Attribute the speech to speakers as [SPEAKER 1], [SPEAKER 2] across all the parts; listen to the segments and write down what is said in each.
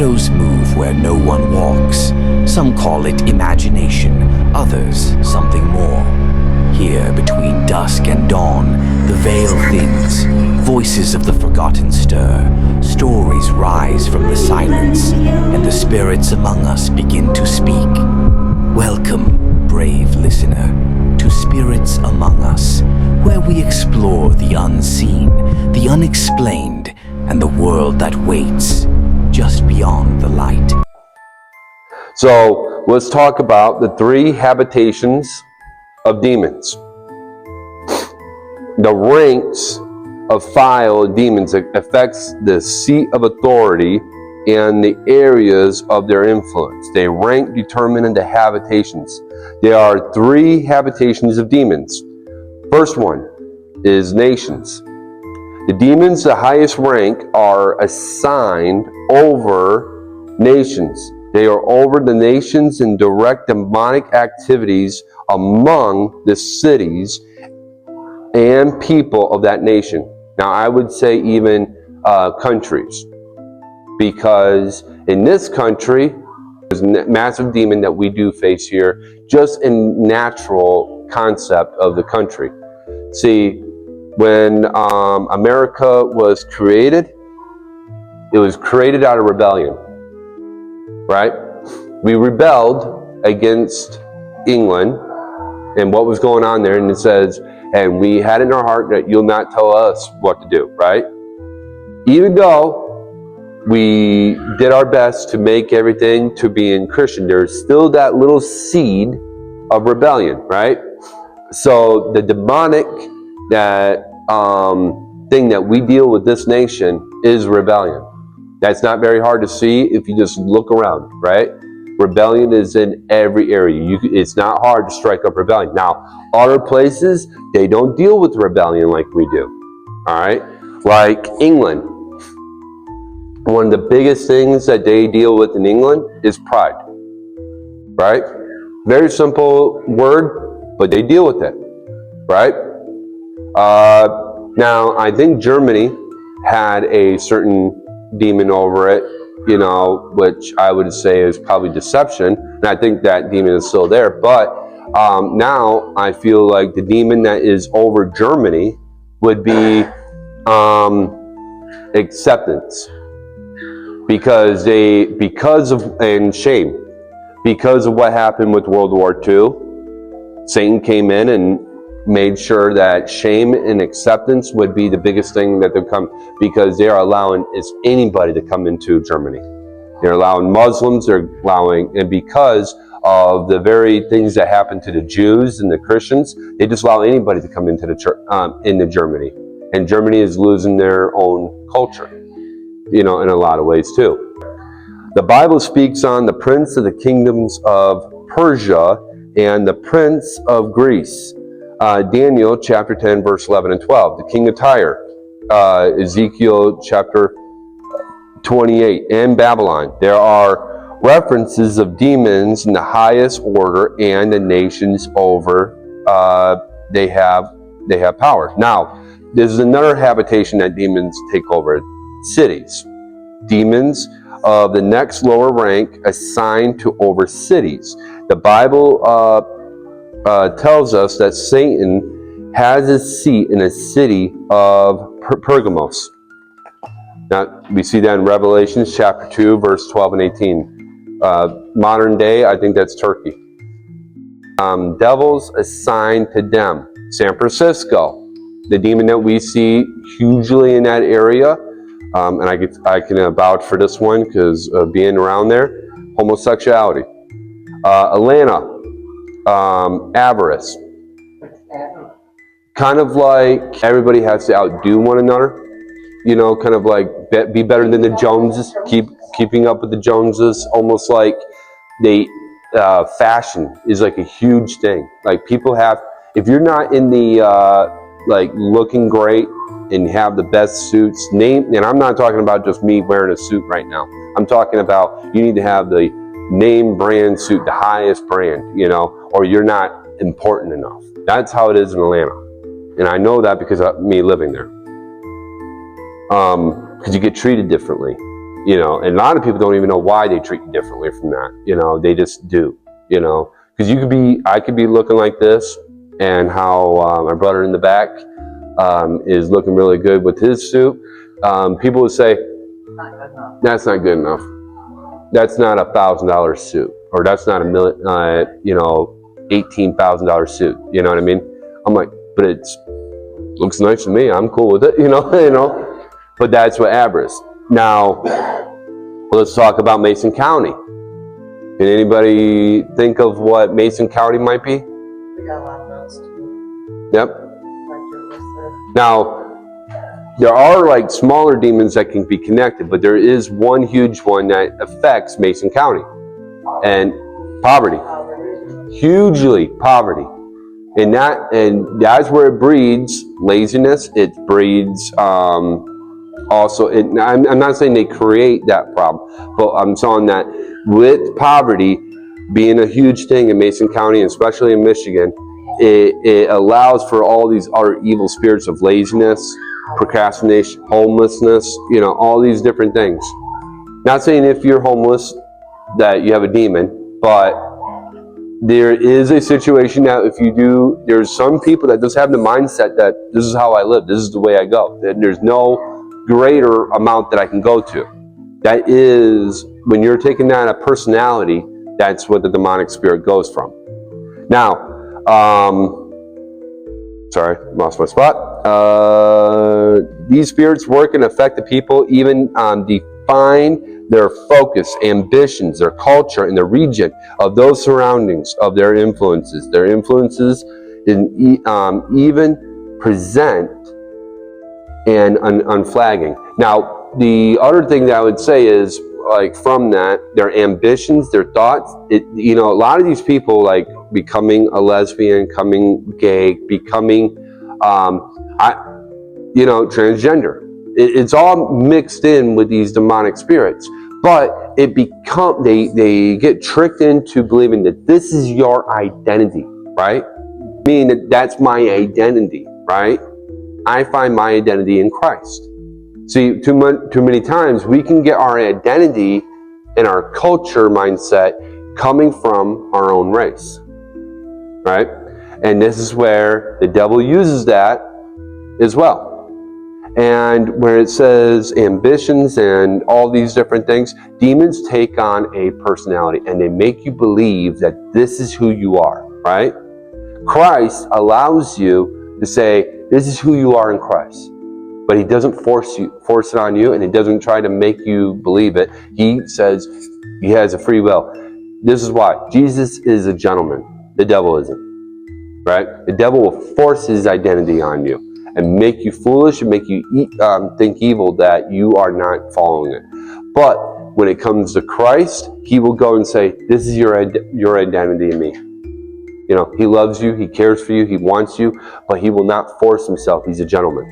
[SPEAKER 1] Shadows move where no one walks. Some call it imagination, others something more. Here, between dusk and dawn, the veil thins. Voices of the forgotten stir. Stories rise from the silence, and the spirits among us begin to speak. Welcome, brave listener, to Spirits Among Us, where we explore the unseen, the unexplained, and the world that waits just beyond the light.
[SPEAKER 2] So let's talk about the 3 habitations of demons. The ranks of file of demons affects the seat of authority and the areas of their influence. They rank determined the habitations. There are 3 habitations of demons. First one is nations. The demons, the highest rank, are assigned over nations. They are over the nations and direct demonic activities among the cities and people of that nation. Now, I would say even countries, because in this country, there's a massive demon that we do face here, just in natural concept of the country. See, when America was created, it was created out of rebellion, right? We rebelled against England and what was going on there, and it says, and we had in our heart that you'll not tell us what to do, right? Even though we did our best to make everything to being Christian, there's still that little seed of rebellion, right? So the demonic thing that we deal with this nation is rebellion. That's not very hard to see if you just look around, right? Rebellion is in every area. It's not hard to strike up rebellion. Now, other places, they don't deal with rebellion like we do, all right? Like England. One of the biggest things that they deal with in England is pride, right? Very simple word, but they deal with it, right? Now, I think Germany had a certain demon over it, you know, which I would say is probably deception. And I think that demon is still there. But now I feel like the demon that is over Germany would be acceptance. Because shame. Because of what happened with World War II, Satan came in and made sure that shame and acceptance would be the biggest thing that they'll come, because they are allowing anybody to come into Germany. They're allowing Muslims, they're allowing, and because of the very things that happened to the Jews and the Christians, they just allow anybody to come into the church, into Germany. And Germany is losing their own culture, you know, in a lot of ways too. The Bible speaks on the prince of the kingdoms of Persia and the prince of Greece. Daniel chapter 10 verse 11 and 12, the king of Tyre. Ezekiel chapter 28, and Babylon. There are references of demons in the highest order and the nations over they have power. Now, there's another habitation that demons take over: cities. Demons of the next lower rank assigned to over cities. The Bible tells us that Satan has his seat in a city of Pergamos. Now, we see that in Revelations chapter 2, verse 12 and 18. Modern day, I think that's Turkey. Devils assigned to them. San Francisco, the demon that we see hugely in that area, and I can vouch for this one because of being around there, homosexuality. Atlanta, avarice. Kind of like everybody has to outdo one another. You know, kind of like be better than the Joneses, keeping up with the Joneses. Almost like fashion is like a huge thing. Like people have, if you're not in the like looking great and have the best suits, and I'm not talking about just me wearing a suit right now. I'm talking about you need to have the name brand suit, the highest brand, you know, or you're not important enough. That's how it is in Atlanta. And I know that because of me living there. Because you get treated differently. You know, and a lot of people don't even know why they treat you differently from that. You know, they just do, you know, because I could be looking like this, and how my brother in the back is looking really good with his suit. People would say, that's not good enough. That's not $1,000 suit, or that's not $18,000 suit. You know what I mean? I'm like, but looks nice to me. I'm cool with it. You know. But that's what avarice. Now, let's talk about Mason County. Can anybody think of what Mason County might be?
[SPEAKER 3] We got a lot of those too.
[SPEAKER 2] Yep. Now, there are like smaller demons that can be connected, but there is one huge one that affects Mason County, and poverty. Hugely poverty. And that's where it breeds laziness. It breeds also, I'm not saying they create that problem, but I'm saying that with poverty being a huge thing in Mason County, and especially in Michigan, it allows for all these other evil spirits of laziness, procrastination, homelessness, you know, all these different things. Not saying if you're homeless that you have a demon, but there is a situation that if you do, there's some people that just have the mindset that this is how I live, this is the way I go, that there's no greater amount that I can go to. That is, when you're taking that a personality, that's what the demonic spirit goes from. Now, sorry, lost my spot. These spirits work and affect the people, even define their focus, ambitions, their culture, and the region of those surroundings of their influences. Their influences even present and unflagging. Now, the other thing that I would say is, like, from that, their ambitions, their thoughts, you know, a lot of these people, like becoming a lesbian, becoming gay, becoming, transgender. It's all mixed in with these demonic spirits, but they get tricked into believing that this is your identity, right? Meaning that's my identity, right? I find my identity in Christ. See, too many times we can get our identity and our culture mindset coming from our own race, right? And this is where the devil uses that as well. And where it says ambitions and all these different things, demons take on a personality and they make you believe that this is who you are, right? Christ allows you to say, this is who you are in Christ. But he doesn't force it on you, and he doesn't try to make you believe it. He says he has a free will. This is why. Jesus is a gentleman. The devil isn't, right? The devil will force his identity on you and make you foolish and make you think evil that you are not following it. But when it comes to Christ, he will go and say, this is your identity in me. You know, he loves you, he cares for you, he wants you, but he will not force himself. He's a gentleman.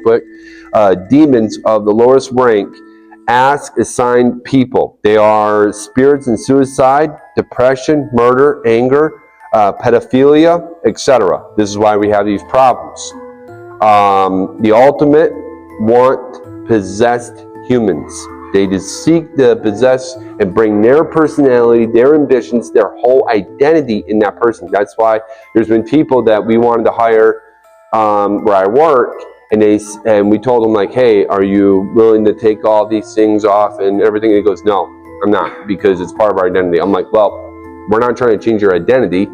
[SPEAKER 2] But demons of the lowest rank assign people. They are spirits in suicide, depression, murder, anger, pedophilia, etc. This is why we have these problems. The ultimate want possessed humans. They just seek to possess and bring their personality, their ambitions, their whole identity in that person. That's why there's been people that we wanted to hire where I work, and we told them, like, hey, are you willing to take all these things off and everything? And he goes, no, I'm not, because it's part of our identity. I'm like, well, we're not trying to change your identity.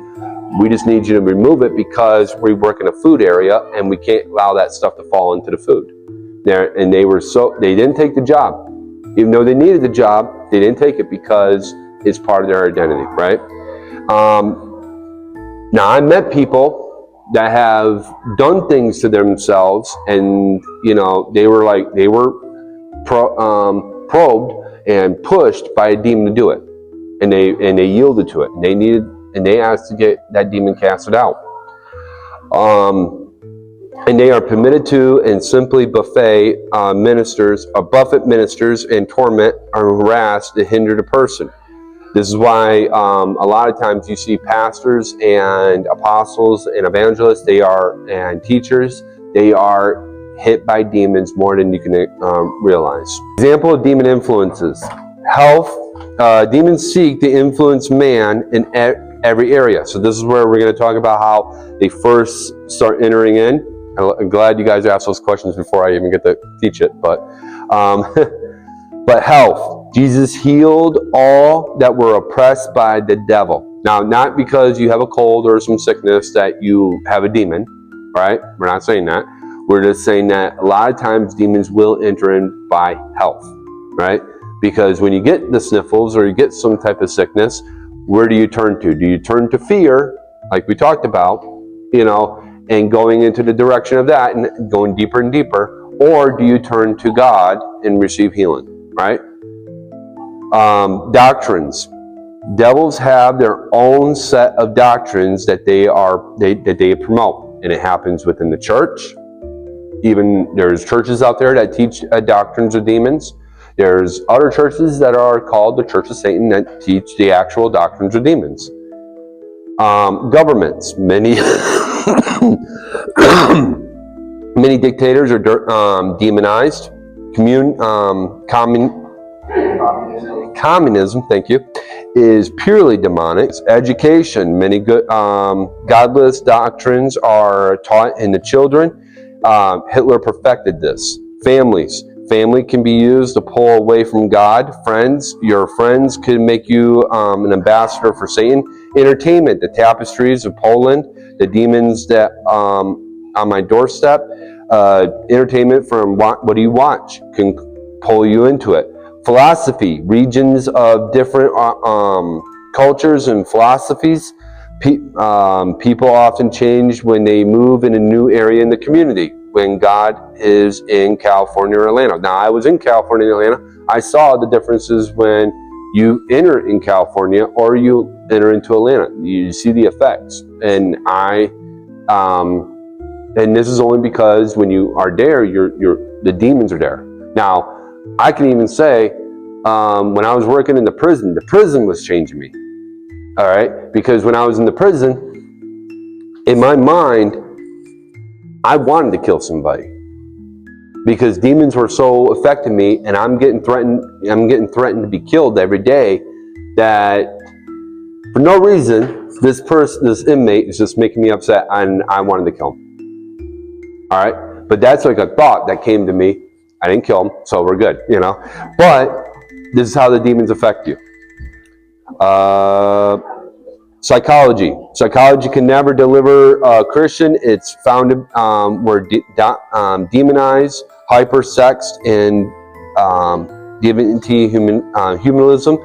[SPEAKER 2] We just need you to remove it because we work in a food area and we can't allow that stuff to fall into the food. And they didn't take the job. Even though they needed the job, they didn't take it because it's part of their identity, right? Now, I met people that have done things to themselves, and they were probed and pushed by a demon to do it, and they yielded to it. And they asked to get that demon casted out. And they are permitted to and simply buffet ministers and torment or harass to hinder the person. This is why a lot of times you see pastors and apostles and evangelists, and teachers, they are hit by demons more than you can realize. Example of demon influences. Health. Demons seek to influence man in every area. So this is where we're going to talk about how they first start entering in. I'm glad you guys asked those questions before I even get to teach it. But health. Jesus healed all that were oppressed by the devil. Now, not because you have a cold or some sickness that you have a demon, right? We're not saying that. We're just saying that a lot of times demons will enter in by health, right? Because when you get the sniffles or you get some type of sickness, where do you turn to? Do you turn to fear, like we talked about, and going into the direction of that and going deeper and deeper? Or do you turn to God and receive healing, right? Doctrines. Devils have their own set of doctrines that they promote, and it happens within the church. Even there's churches out there that teach doctrines of demons. There's other churches that are called the Church of Satan that teach the actual doctrines of demons. Governments, many many dictators are demonized. Communism, thank you, is purely demonic. Education, many good godless doctrines are taught in the children. Hitler perfected this. Family can be used to pull away from God. Friends, your friends can make you an ambassador for Satan. Entertainment, the tapestries of Poland, the demons that on my doorstep. Entertainment from what do you watch can pull you into it. Philosophy, regions of different cultures and philosophies. People often change when they move in a new area in the community. When God is in California or Atlanta. Now, I was in California and Atlanta. I saw the differences when you enter in California or you enter into Atlanta. You see the effects. And and this is only because when you are there, the demons are there. Now, I can even say, when I was working in the prison was changing me. All right? Because when I was in the prison, in my mind, I wanted to kill somebody because demons were so affecting me, and I'm getting threatened to be killed every day, that for no reason, this inmate is just making me upset, and I wanted to kill him. All right? But that's like a thought that came to me. I didn't kill him, so we're good, But this is how the demons affect you. Psychology. Psychology can never deliver a Christian. It's founded, we're demonized, hyper-sexed, and divinity humanism.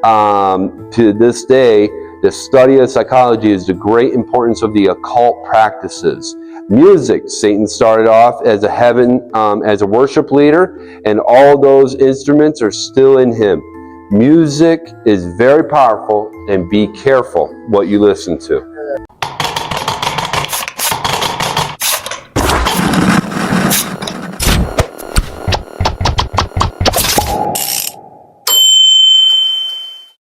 [SPEAKER 2] To this day, the study of psychology is the great importance of the occult practices. Music. Satan started off as a worship leader, and all those instruments are still in him. Music is very powerful, and be careful what you listen to.